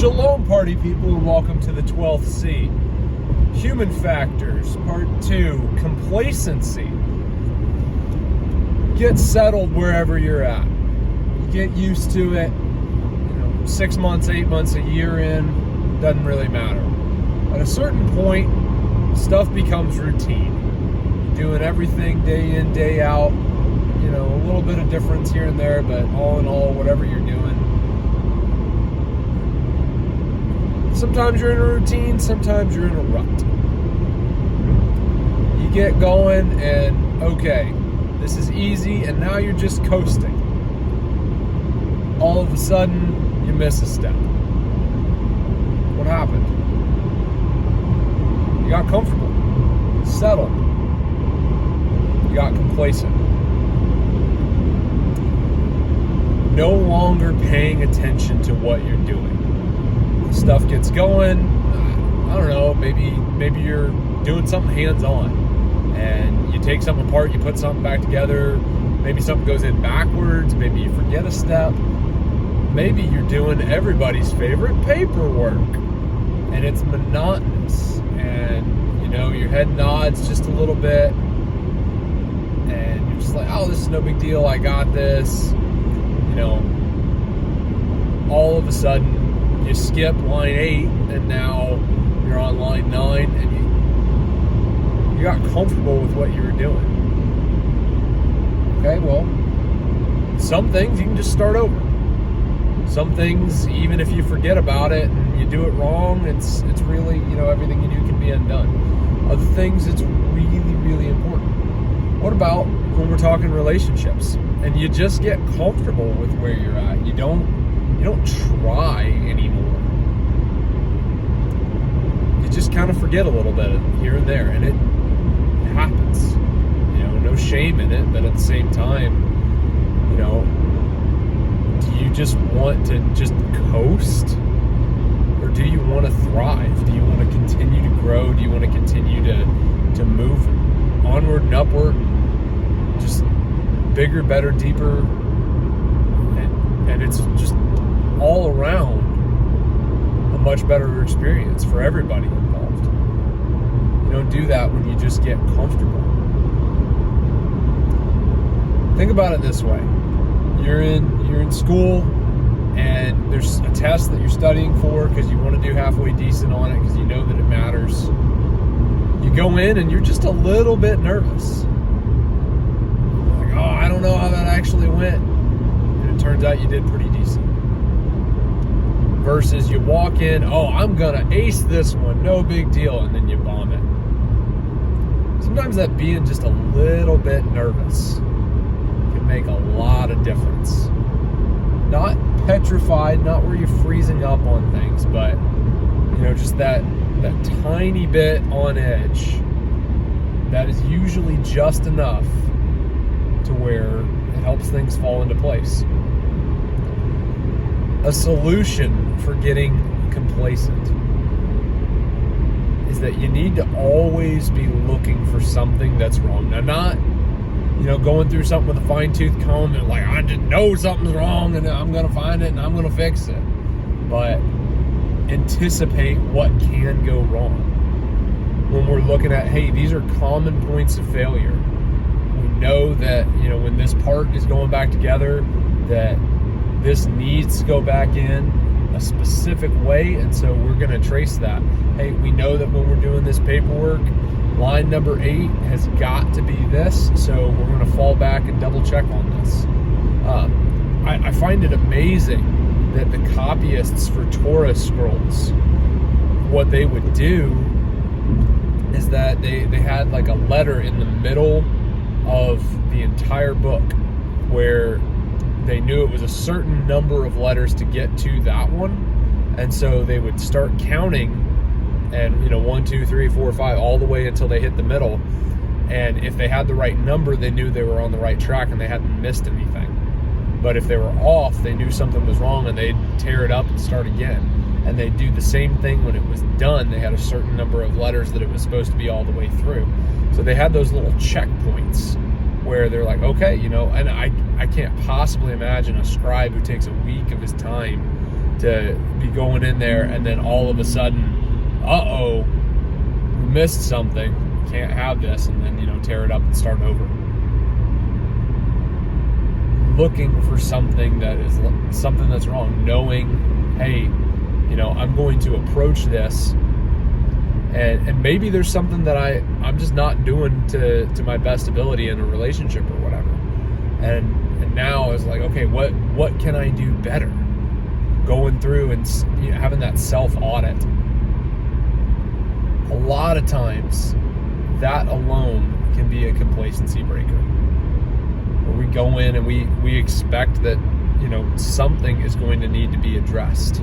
Shalom, party people, and welcome to the 12th C. Human Factors, Part 2, Complacency. Get settled wherever you're at. Get used to it. 6 months, 8 months, a year in, doesn't really matter. At a certain point, stuff becomes routine. You're doing everything day in, day out. A little bit of difference here and there, but all in all, whatever you're doing. Sometimes you're in a routine, sometimes you're in a rut. You get going and, okay, this is easy, and now you're just coasting. All of a sudden, you miss a step. What happened? You got comfortable, settled. You got complacent. No longer paying attention to what you're doing. Stuff gets going. I don't know, maybe you're doing something hands-on and you take something apart, you put something back together, maybe something goes in backwards, maybe you forget a step, maybe you're doing everybody's favorite paperwork and it's monotonous and your head nods just a little bit and you're just like, oh, this is no big deal, I got this. All of a sudden you skip line 8 and now you're on line 9 and you got comfortable with what you were doing. Okay, well, some things you can just start over. Some things, even if you forget about it and you do it wrong, it's really, everything you do can be undone. Other things, it's really, really important. What about when we're talking relationships and you just get comfortable with where you're at? You don't try anymore. You just kind of forget a little bit here and there, and it happens. No shame in it, but at the same time, do you just want to just coast? Or do you want to thrive? Do you want to continue to grow? Do you want to continue to move onward and upward? Just bigger, better, deeper, and it's just all around a much better experience for everybody involved. You don't do that when you just get comfortable. Think about it this way. You're in school and there's a test that you're studying for because you want to do halfway decent on it because you know that it matters. You go in and you're just a little bit nervous. Like, oh, I don't know how that actually went. And it turns out you did pretty decent. Versus you walk in, oh, I'm gonna ace this one, no big deal, and then you bomb it. Sometimes that being just a little bit nervous can make a lot of difference. Not petrified, not where you're freezing up on things, but just that tiny bit on edge that is usually just enough to where it helps things fall into place. A solution for getting complacent is that you need to always be looking for something that's wrong. Now, not, going through something with a fine-tooth comb and like, I just know something's wrong and I'm going to find it and I'm going to fix it. But anticipate what can go wrong. When we're looking at, hey, these are common points of failure. We know that, when this part is going back together, that this needs to go back in a specific way, and so we're going to trace that. Hey, we know that when we're doing this paperwork, line number 8 has got to be this, so we're going to fall back and double check on this. I find it amazing that the copyists for Torah scrolls, what they would do is that they had like a letter in the middle of the entire book where they knew it was a certain number of letters to get to that one, and so they would start counting, and 1, 2, 3, 4, 5, all the way until they hit the middle. And if they had the right number, they knew they were on the right track and they hadn't missed anything. But if they were off, they knew something was wrong and they'd tear it up and start again. And they'd do the same thing when it was done. They had a certain number of letters that it was supposed to be all the way through. So they had those little checkpoints where they're like, okay, and I can't possibly imagine a scribe who takes a week of his time to be going in there and then all of a sudden, uh-oh, we missed something, can't have this, and then, tear it up and start over. Looking for something that's wrong, knowing, hey, I'm going to approach this, and maybe there's something that I'm just not doing to my best ability in a relationship or whatever. And now it's like, okay, what can I do better? Going through and having that self-audit. A lot of times, that alone can be a complacency breaker. Where we go in and we expect that, something is going to need to be addressed.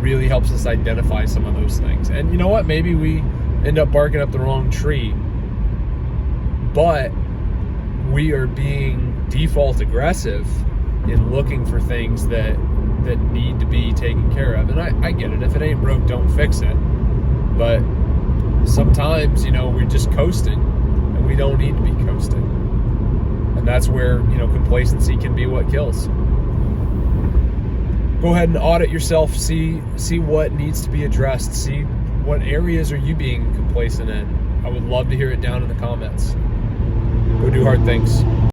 Really helps us identify some of those things. And you know what? Maybe we end up barking up the wrong tree, but we are being default aggressive in looking for things that need to be taken care of. And I get it. If it ain't broke, don't fix it. But sometimes, we're just coasting, and we don't need to be coasting. And that's where, complacency can be what kills. Go ahead and audit yourself, see what needs to be addressed, see what areas are you being complacent in. I would love to hear it down in the comments. Go do hard things.